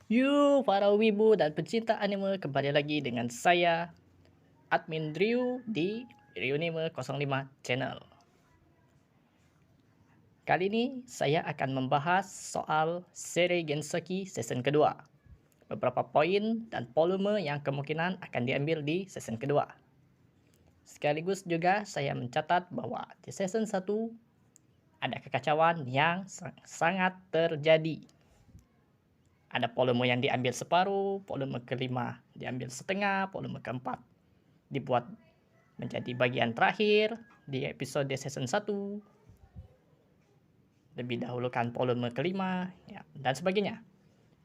Yuk para wibu dan pecinta anime, kembali lagi dengan saya admin Drew di Ryunime 05 channel. Kali ini saya akan membahas soal seri Genseki season kedua. Beberapa poin dan volume yang kemungkinan akan diambil di season kedua. Sekaligus juga saya mencatat bahwa di season 1 ada kekacauan yang sangat terjadi. Ada volume yang diambil separuh, volume kelima diambil setengah, volume keempat dibuat menjadi bagian terakhir di episode season 1. Lebih dahulukan volume kelima, ya, dan sebagainya.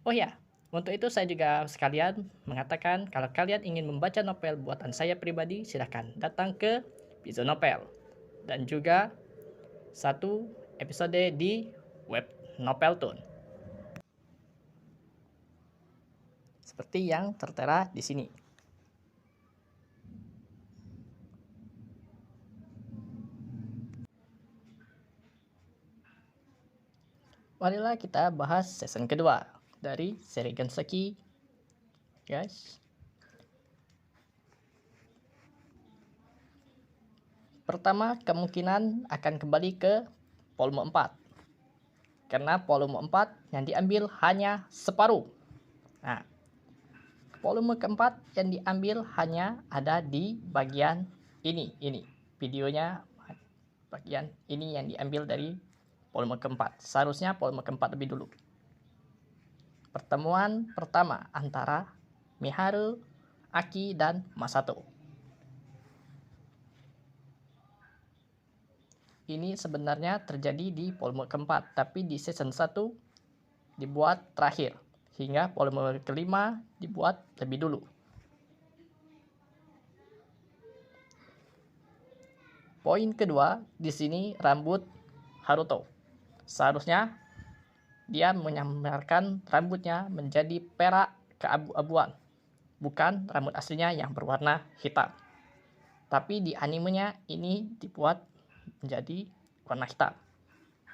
Oh ya, untuk itu saya juga sekalian mengatakan kalau kalian ingin membaca novel buatan saya pribadi, silahkan datang ke Bizo Novel. Dan juga satu episode di web Noveltoon. Seperti yang tertera di sini. Marilah kita bahas season kedua dari seri Genseki, guys. Pertama, kemungkinan akan kembali ke volume 4. Karena volume 4 yang diambil hanya separuh. Nah, volume keempat yang diambil hanya ada di bagian ini. Videonya bagian ini yang diambil dari volume keempat. Seharusnya volume keempat lebih dulu. Pertemuan pertama antara Miharu, Aki, dan Masato. Ini sebenarnya terjadi di volume keempat, tapi di season 1 dibuat terakhir, hingga volume kelima dibuat lebih dulu. Poin kedua, di sini rambut Haruto. Seharusnya dia menyamarkan rambutnya menjadi perak keabu-abuan, bukan rambut aslinya yang berwarna hitam. Tapi di animenya ini dibuat menjadi warna hitam.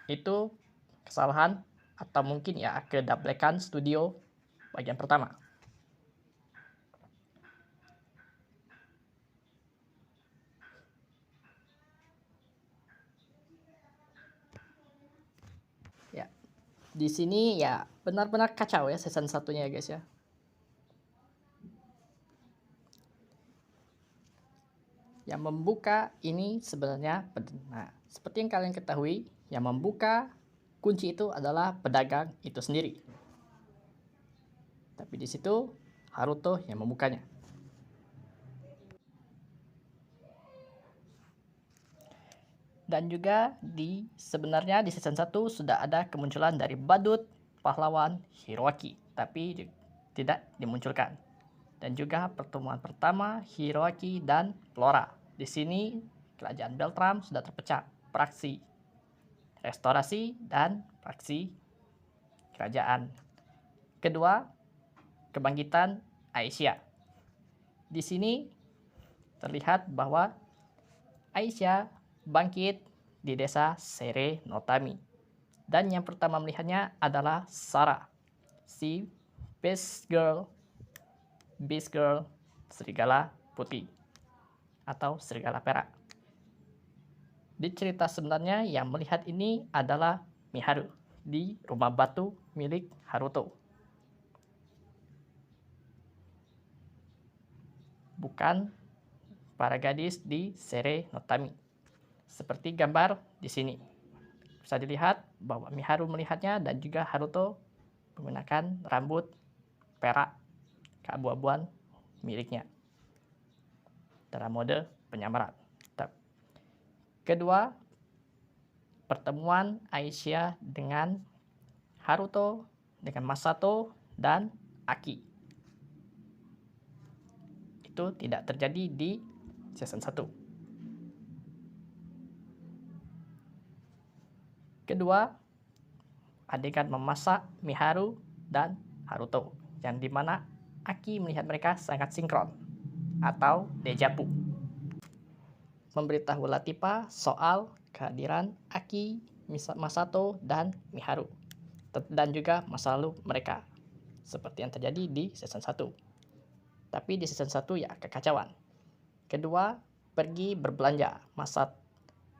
Itu kesalahan atau mungkin ya kedablekan studio bagian pertama. Ya, di sini ya benar-benar kacau ya season satunya ya guys ya. Yang membuka ini sebenarnya, nah, seperti yang kalian ketahui, yang membuka kunci itu adalah pedagang itu sendiri. Tapi di situ Haruto yang membukanya. Dan juga sebenarnya di season 1 sudah ada kemunculan dari badut pahlawan Hiroaki, tapi tidak dimunculkan. Dan juga pertemuan pertama Hiroaki dan Flora. Di sini kerajaan Beltram sudah terpecah, praksi restorasi dan praksi kerajaan. Kedua, kebangkitan Aisyah. Di sini terlihat bahwa Aisyah bangkit di desa Sere Notami. Dan yang pertama melihatnya adalah Sarah, si Beast Girl serigala putih atau serigala perak. Di cerita sebenarnya yang melihat ini adalah Miharu di rumah batu milik Haruto. Bukan para gadis di Sere Notami. Seperti gambar di sini. Bisa dilihat bahwa Miharu melihatnya dan juga Haruto menggunakan rambut perak keabu-abuan miliknya dalam mode penyamaran. Kedua, pertemuan Aisyah dengan Haruto, dengan Masato, dan Aki. Itu tidak terjadi di season 1. Kedua, adegan memasak Miharu dan Haruto, yang dimana Aki melihat mereka sangat sinkron atau dejavu. Memberitahu Latipa soal kehadiran Aki, Masato, dan Miharu, dan juga masa lalu mereka. seperti yang terjadi di season 1. Tapi di season 1 ya kekacauan. Kedua, pergi berbelanja.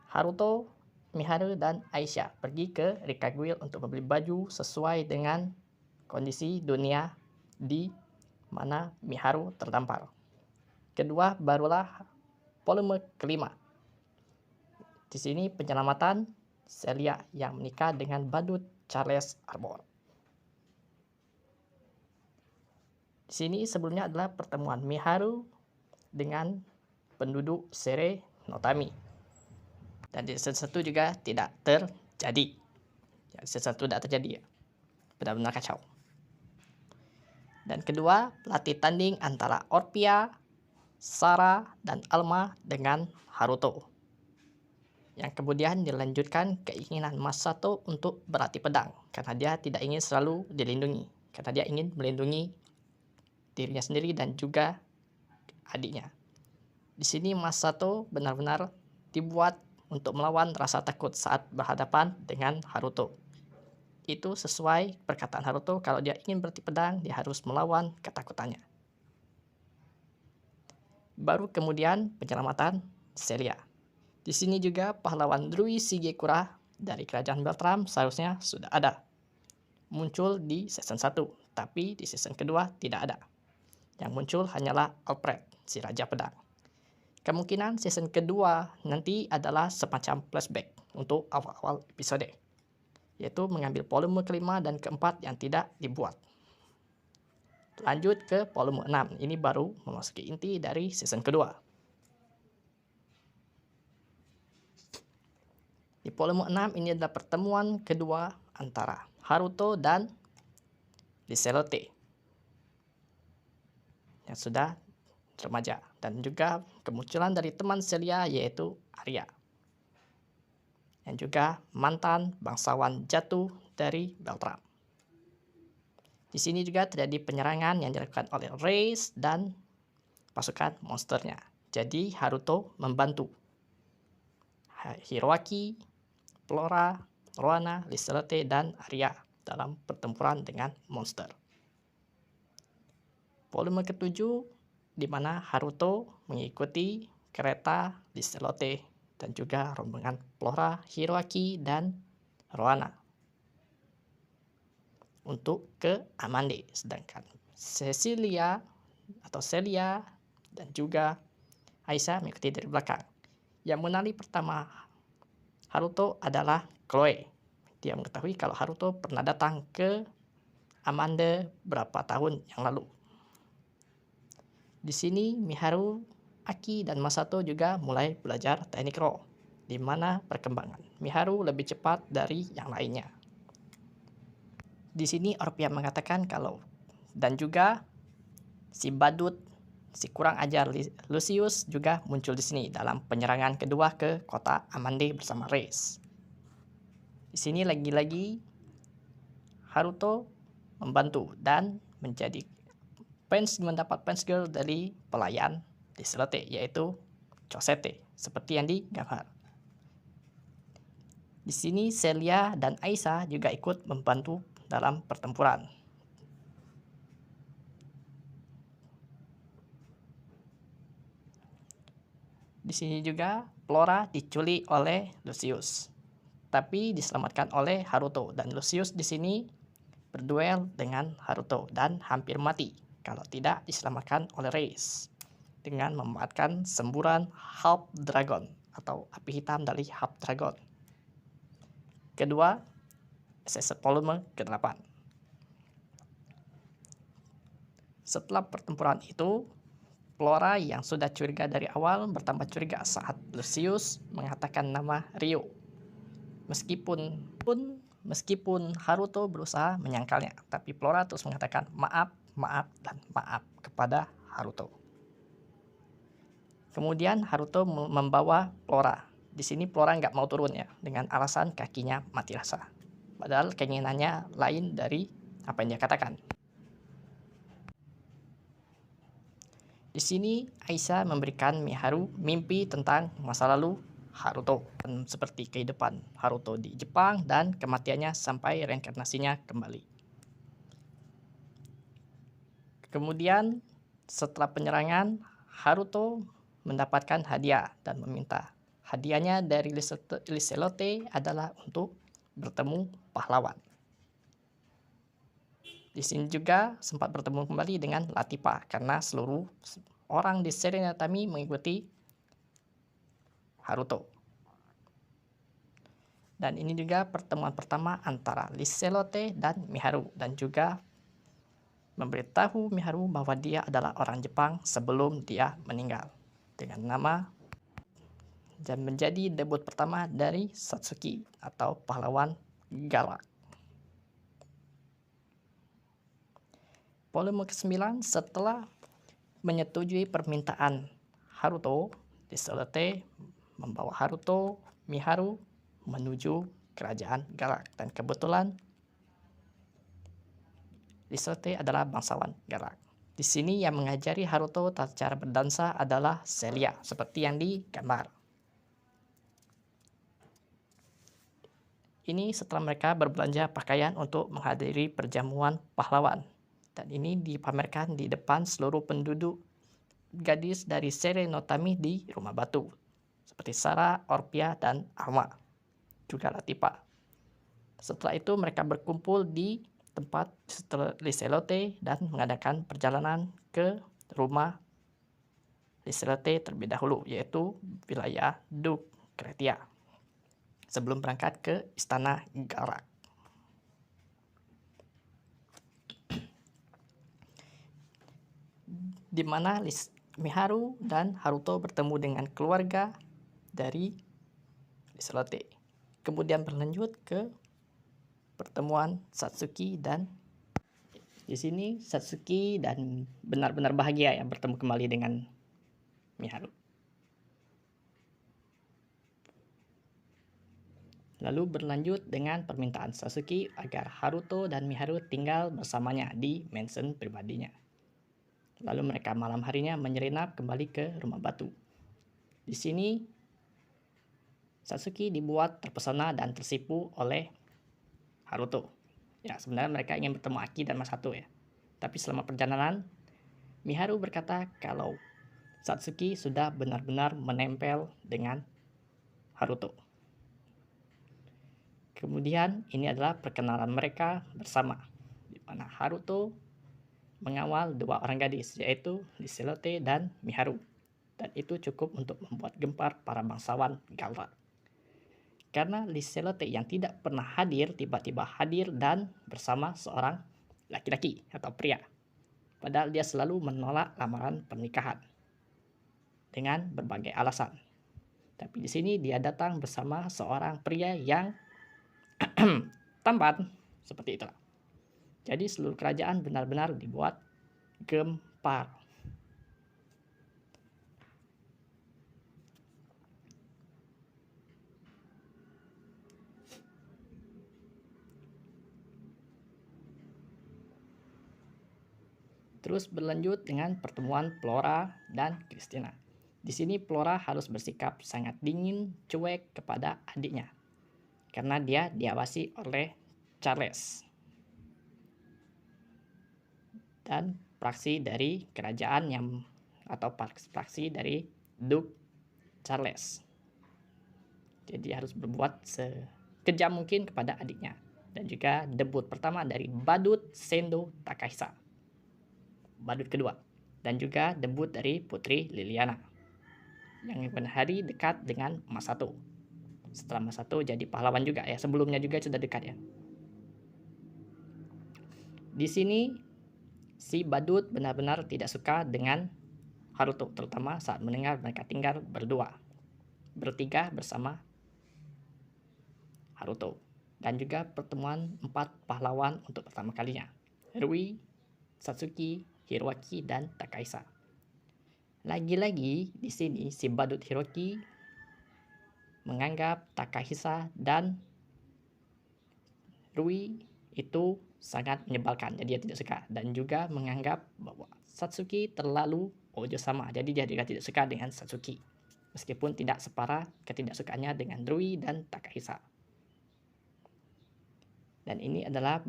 Haruto, Miharu, dan Aisyah pergi ke Rikaguil untuk membeli baju sesuai dengan kondisi dunia di mana Miharu terdampar. Kedua, barulah volume kelima. Di sini penyelamatan Celia yang menikah dengan badut Charles Arbor. Di sini sebelumnya adalah pertemuan Miharu dengan penduduk Sere Notami. Dan di season 1 juga tidak terjadi. Ya, season 1 tidak terjadi ya. Benar-benar kacau. Dan kedua, pelatih tanding antara Orpia, Sarah, dan Alma dengan Haruto. Yang kemudian dilanjutkan keinginan Masato untuk berlatih pedang. Karena dia tidak ingin selalu dilindungi. Karena dia ingin melindungi dirinya sendiri dan juga adiknya. Di sini Masato benar-benar dibuat untuk melawan rasa takut saat berhadapan dengan Haruto. Itu sesuai perkataan Haruto, kalau dia ingin berlatih pedang, dia harus melawan ketakutannya. Baru kemudian penyelamatan Celia. Di sini juga pahlawan Drui Shigekura dari kerajaan Beltram seharusnya sudah ada. Muncul di season 1, tapi di season kedua tidak ada. Yang muncul hanyalah Alfred, si Raja Pedang. Kemungkinan season kedua nanti adalah semacam flashback untuk awal-awal episode, yaitu mengambil volume kelima dan keempat yang tidak dibuat. Lanjut ke volume 6, ini baru memasuki inti dari season kedua. Di volume 6 ini adalah pertemuan kedua antara Haruto dan Liselotte yang sudah remaja, dan juga kemunculan dari teman Celia yaitu Arya yang juga mantan bangsawan jatuh dari Beltram. Di sini juga terjadi penyerangan yang dilakukan oleh Reis dan pasukan monsternya. Jadi Haruto membantu Hiroaki, Flora, Roana, Liselotte, dan Arya dalam pertempuran dengan monster. Volume ke-7 di mana Haruto mengikuti kereta Liselotte dan juga rombongan Flora, Hiroaki, dan Roana untuk ke Amande, sedangkan Celia dan juga Aisyah mengikuti dari belakang. Yang mengenali pertama Haruto adalah Chloe. Dia mengetahui kalau Haruto pernah datang ke Amande berapa tahun yang lalu. Di sini Miharu, Aki, dan Masato juga mulai belajar teknik roh, di mana perkembangan Miharu lebih cepat dari yang lainnya. Di sini Orpia mengatakan kalau, dan juga si badut, si kurang ajar Lucius juga muncul di sini dalam penyerangan kedua ke kota Amande bersama Reis. Di sini lagi-lagi Haruto membantu dan mendapat fans girl dari pelayan Liselotte, yaitu Cosette, seperti yang digambar. Di sini Celia dan Aisyah juga ikut membantu dalam pertempuran. Di sini juga Flora diculik oleh Lucius, tapi diselamatkan oleh Haruto, dan Lucius di sini berduel dengan Haruto dan hampir mati kalau tidak diselamatkan oleh Reis dengan memanfaatkan semburan Half Dragon atau api hitam dari Half Dragon. Kedua, season volume ke-8. Setelah pertempuran itu, Flora yang sudah curiga dari awal bertambah curiga saat Lucius mengatakan nama Ryo. Meskipun Haruto berusaha menyangkalnya, tapi Flora terus mengatakan maaf, dan maaf kepada Haruto. Kemudian Haruto membawa Flora. Di sini Flora nggak mau turun ya, dengan alasan kakinya mati rasa. Padahal keinginannya lain dari apa yang dia katakan. Di sini Aisyah memberikan Miharu mimpi tentang masa lalu Haruto, seperti kehidupan Haruto di Jepang dan kematiannya sampai reinkarnasinya kembali. Kemudian setelah penyerangan, Haruto mendapatkan hadiah dan meminta hadiahnya dari Liselote adalah untuk bertemu pahlawan. Di sini juga sempat bertemu kembali dengan Latipa karena seluruh orang di Seri Natami mengikuti Haruto. Dan ini juga pertemuan pertama antara Liselote dan Miharu, dan juga memberitahu Miharu bahwa dia adalah orang Jepang sebelum dia meninggal dengan nama, dan menjadi debut pertama dari Satsuki atau pahlawan galak. Volume ke-9, setelah menyetujui permintaan Haruto, Liselote membawa Haruto, Miharu menuju kerajaan galak, dan kebetulan Liselote adalah bangsawan galak. Di sini yang mengajari Haruto tata cara berdansa adalah Celia, seperti yang digambar. Ini setelah mereka berbelanja pakaian untuk menghadiri perjamuan pahlawan. Dan ini dipamerkan di depan seluruh penduduk gadis dari Seri Natami di Rumah Batu, seperti Sarah, Orpia, dan Alma, juga Latipa. Setelah itu mereka berkumpul di tempat Liselote dan mengadakan perjalanan ke rumah Liselote terlebih dahulu, yaitu wilayah Duk Kretia, sebelum berangkat ke istana Galak. Di mana Miharu dan Haruto bertemu dengan keluarga dari Liselote. Kemudian berlanjut ke pertemuan Satsuki, dan di sini Satsuki dan benar-benar bahagia ya bertemu kembali dengan Miharu. Lalu berlanjut dengan permintaan Satsuki agar Haruto dan Miharu tinggal bersamanya di mansion pribadinya. Lalu mereka malam harinya menyelinap kembali ke Rumah Batu. Di sini Satsuki dibuat terpesona dan tersipu oleh Haruto. Ya, sebenarnya mereka ingin bertemu Aki dan Masato ya. Tapi selama perjalanan, Miharu berkata kalau Satsuki sudah benar-benar menempel dengan Haruto. Kemudian ini adalah perkenalan mereka bersama, di mana Haruto mengawal dua orang gadis, yaitu Liselote dan Miharu. Dan itu cukup untuk membuat gempar para bangsawan galak. Karena Liselote yang tidak pernah hadir, tiba-tiba hadir dan bersama seorang laki-laki atau pria. Padahal dia selalu menolak lamaran pernikahan dengan berbagai alasan. Tapi di sini dia datang bersama seorang pria yang tampan, seperti itulah. Jadi seluruh kerajaan benar-benar dibuat gempar. Terus berlanjut dengan pertemuan Flora dan Christina. Di sini Flora harus bersikap sangat dingin, cuek kepada adiknya, karena dia diawasi oleh Charles dan praksi dari kerajaan yang atau praksi dari Duke Charles. Jadi harus berbuat sekejam mungkin kepada adiknya. Dan juga debut pertama dari Badut Sendo Takahisa, badut kedua. Dan juga debut dari Putri Liliana, yang hari dekat dengan Masato. Setelah Masato jadi pahlawan juga ya, sebelumnya juga sudah dekat ya. Di sini si Badut benar-benar tidak suka dengan Haruto, terutama saat mendengar mereka tinggal bertiga bersama Haruto. Dan juga pertemuan 4 pahlawan untuk pertama kalinya, Rui, Satsuki, Hiroaki, dan Takahisa. Lagi-lagi di sini si Badut Hiroki menganggap Takahisa dan Rui itu sangat menyebalkan, jadi dia tidak suka. Dan juga menganggap bahwa Satsuki terlalu ojo sama, jadi dia juga tidak suka dengan Satsuki, meskipun tidak separah ketidaksukaannya dengan Rui dan Takahisa. Dan ini adalah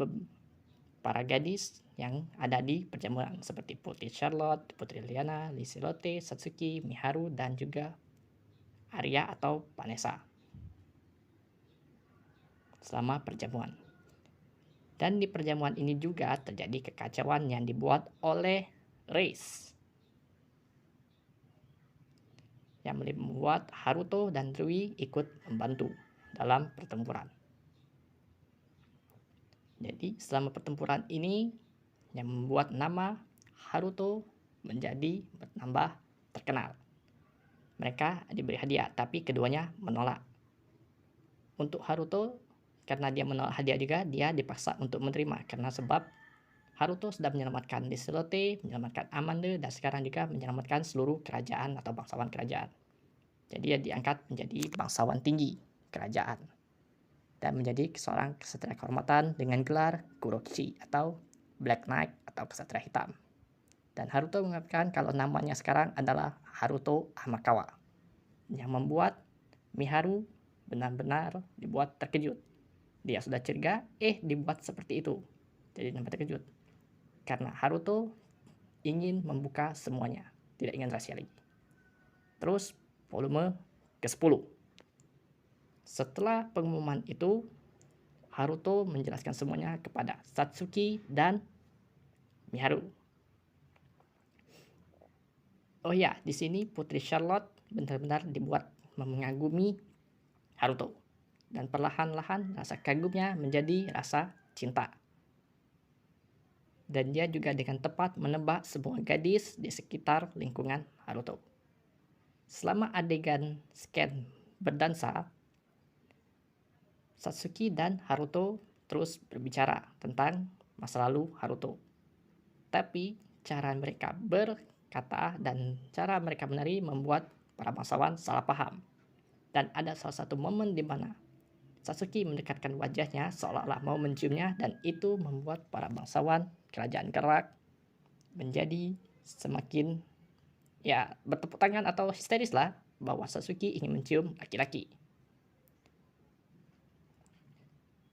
para gadis yang ada di perjamuan seperti Putri Charlotte, Putri Liana, Liselotte, Satsuki, Miharu, dan juga Arya atau Vanessa selama perjamuan. Dan di perjamuan ini juga terjadi kekacauan yang dibuat oleh Reis yang membuat Haruto dan Rui ikut membantu dalam pertempuran. Jadi selama pertempuran ini yang membuat nama Haruto menjadi bertambah terkenal. Mereka diberi hadiah, tapi keduanya menolak. Untuk Haruto, karena dia menolak hadiah juga, dia dipaksa untuk menerima. Karena sebab Haruto sudah menyelamatkan Liselotte, menyelamatkan Amanda, dan sekarang juga menyelamatkan seluruh kerajaan atau bangsawan kerajaan. Jadi dia diangkat menjadi bangsawan tinggi kerajaan. Dan menjadi seorang kesatria kehormatan dengan gelar Kurokichi atau Black Knight atau kesatria hitam. Dan Haruto mengatakan kalau namanya sekarang adalah Haruto Hamakawa, yang membuat Miharu benar-benar dibuat terkejut. Dia sudah curiga, dibuat seperti itu. Jadi nampak terkejut. Karena Haruto ingin membuka semuanya, tidak ingin rahasia lagi. Terus volume ke-10. Setelah pengumuman itu, Haruto menjelaskan semuanya kepada Satsuki dan Miharu. Oh ya, di sini Putri Charlotte benar-benar dibuat mengagumi Haruto. Dan perlahan-lahan rasa kagumnya menjadi rasa cinta. Dan dia juga dengan tepat menebak semua gadis di sekitar lingkungan Haruto. Selama adegan scan berdansa, Satsuki dan Haruto terus berbicara tentang masa lalu Haruto. Tapi cara mereka berkata dan cara mereka menari membuat para bangsawan salah paham. Dan ada salah satu momen di mana Satsuki mendekatkan wajahnya seolah-olah mau menciumnya, dan itu membuat para bangsawan kerajaan Gerak menjadi semakin bertepuk tangan atau histeris lah bahwa Satsuki ingin mencium laki-laki.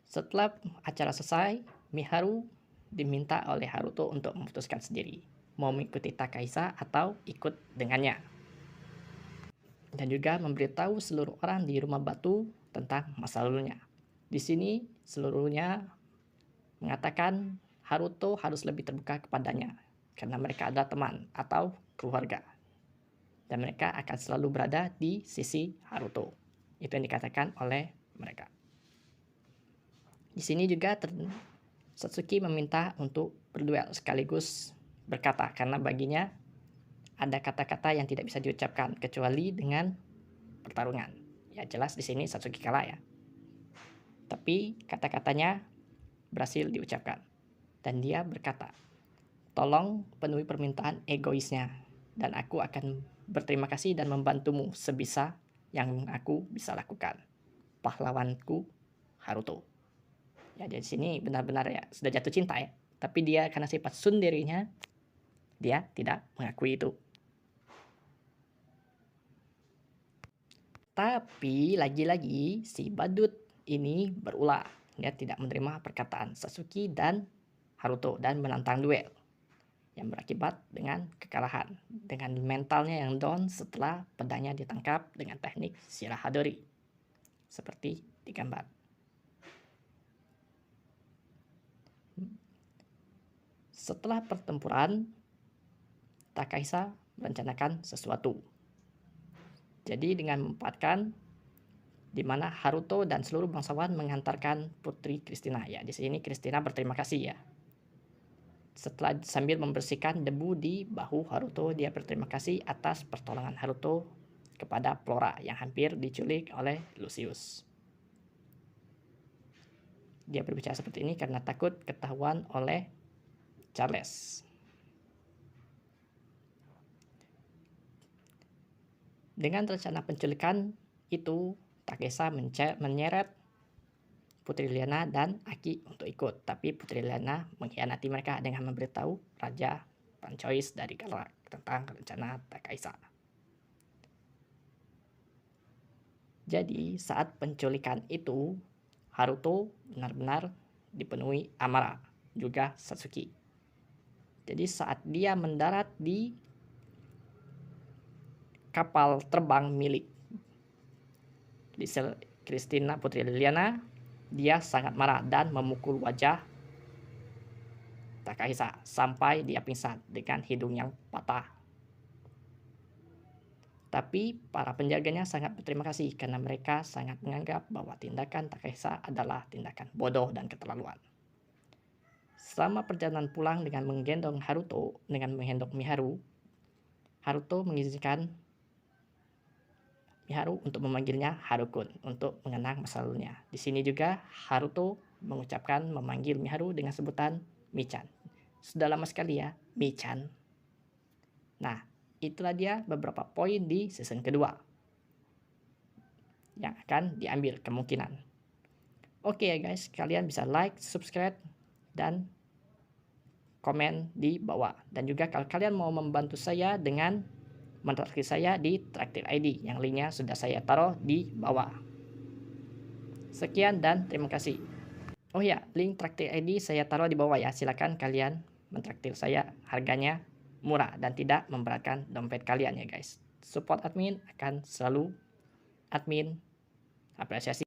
Setelah acara selesai, Miharu diminta oleh Haruto untuk memutuskan sendiri mau mengikuti Takahisa atau ikut dengannya. Dan juga memberitahu seluruh orang di rumah batu tentang masa lalunya. Di sini seluruhnya mengatakan Haruto harus lebih terbuka kepadanya karena mereka adalah teman atau keluarga. Dan mereka akan selalu berada di sisi Haruto. Itu yang dikatakan oleh mereka. Di sini juga Satsuki meminta untuk berduel sekaligus berkata karena baginya ada kata-kata yang tidak bisa diucapkan kecuali dengan pertarungan. Ya jelas di sini Satsuki kalah ya. Tapi kata-katanya berhasil diucapkan. Dan dia berkata, "Tolong penuhi permintaan egoisnya dan aku akan berterima kasih dan membantumu sebisa yang aku bisa lakukan. Pahlawanku Haruto." Ya di sini benar-benar ya sudah jatuh cinta ya. Tapi dia karena sifat tsundere-nya dia tidak mengakui itu. Tapi lagi-lagi si badut ini berulah. Dia tidak menerima perkataan Satsuki dan Haruto dan menantang duel yang berakibat dengan kekalahan dengan mentalnya yang down setelah pedangnya ditangkap dengan teknik Shirahadori seperti digambar. Setelah pertempuran, Takahisa merencanakan sesuatu. Jadi dengan memanfaatkan di mana Haruto dan seluruh bangsawan mengantarkan Putri Christina. Ya, di sini Christina berterima kasih ya. Setelah sambil membersihkan debu di bahu Haruto, dia berterima kasih atas pertolongan Haruto kepada Flora yang hampir diculik oleh Lucius. Dia berbicara seperti ini karena takut ketahuan oleh Charles. Dengan rencana penculikan itu, Takesa menyeret Putri Liana dan Aki untuk ikut, tapi Putri Liana mengkhianati mereka dengan memberitahu Raja Panchois dari Gerak tentang rencana Takahisa. Jadi saat penculikan itu, Haruto benar-benar dipenuhi amarah juga Satsuki. Jadi saat dia mendarat di kapal terbang milik Christina Putri Liliana, dia sangat marah dan memukul wajah Takahisa sampai dia pingsan dengan hidung yang patah. Tapi para penjaganya sangat berterima kasih karena mereka sangat menganggap bahwa tindakan Takahisa adalah tindakan bodoh dan keterlaluan. Selama perjalanan pulang dengan menggendong Miharu, Haruto mengizinkan Miharu untuk memanggilnya Harukun untuk mengenang masa lalunya. Di sini juga Haruto memanggil Miharu dengan sebutan Michan. Sudah lama sekali ya, Michan. Nah, itulah dia beberapa poin di season kedua yang akan diambil kemungkinan. Oke ya guys, kalian bisa like, subscribe, dan komen di bawah. Dan juga kalau kalian mau membantu saya dengan mentraktir saya di Traktir ID, yang linknya sudah saya taruh di bawah. Sekian dan terima kasih. Oh ya, link Traktir ID saya taruh di bawah ya. Silakan kalian mentraktir saya, harganya murah dan tidak memberatkan dompet kalian ya guys. Support admin akan selalu admin apresiasi.